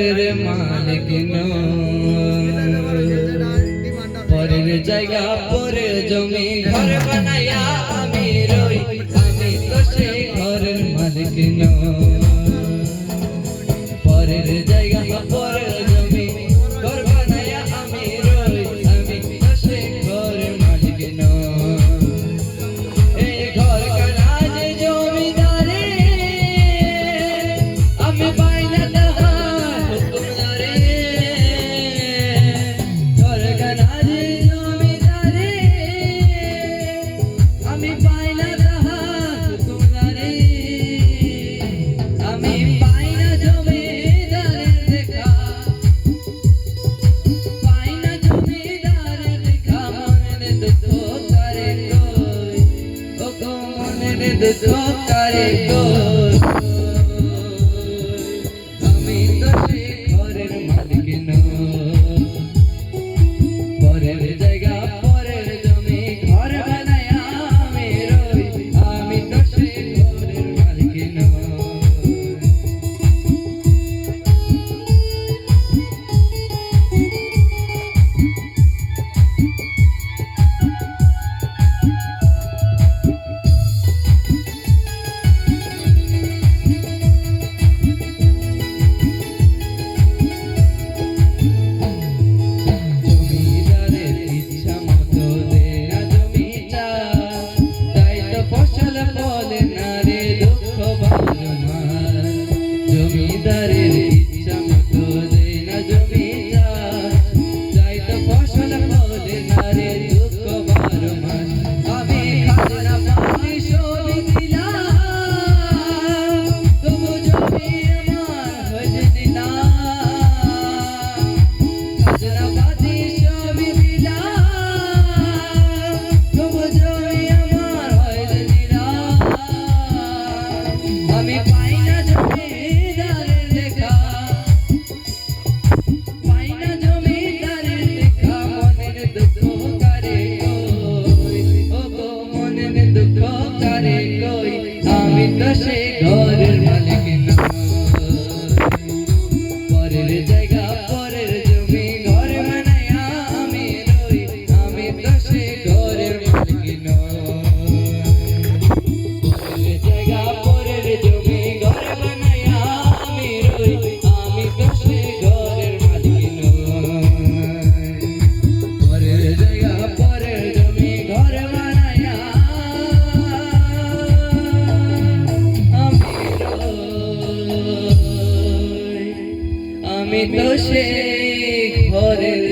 ঘরের মালিক নই, পরের জায়গা পরের জমি ঘর বানাইয়া আমি রই, আমি তো সেই ঘরের মালিক নই। পরের জায়গা পরের জমি ঘর বানাইয়া আমি রই, আমি তো সেই ঘরের মালিক নই। এই ঘর কাজ জমিদারে আমি পাইনা তাহার হুকুমদারে, ঘর কাজ জমিদারে আমি পাইনা তাহার হুকুমদারে, আমি পাইনা জমিদারের দেখা, পাইনা জমিদারের দেখা, মনের দুঃখ করে কই, ও গো মনের দুঃখ করে কই, আমি তো সেই ঘরের মালিক নই। পরের জায়গা পরের জমি ঘর বানাইয়া আমি রই, আমি তো সেই ঘরের মালিক নই। জমিদারের ইচ্ছা মতো দেয় না জমি চাষ, তাই তো ফসল ফলে না রে দুঃখ বাজনা। জমিদারের ইচ্ছা মতো দেয় না জমি চাষ, তাই তো ফসল ফলে না রে দুঃখ বাজনা। আমি খাজনা পানি সবই দিলাম, তবু জমি আমার হয়নি না। খাজনা পানি সবই দিলাম, তবু জমি আমার হয়নি না। আমি পাইনা জমিদারের দেখা, পাইনা জমিদারের দেখা, মনের দুঃখ করে কই, ও গো মনের দুঃখ করে কই, আমি তো সেই ঘরের মালিক নই। পরের জায়গা পরের জমি ঘর বানাইয়া আমি রই, আমি তো সেই ঘরের মালিক নই। পরের জায়গা পরের জমি ঘর বানাইয়া আমি রই, আমি তো সেই ঘরের মালিক নই। পরের জায়গা পরের জমি ঘর বানাইয়া আমি রই, আমি তো সেই ঘরের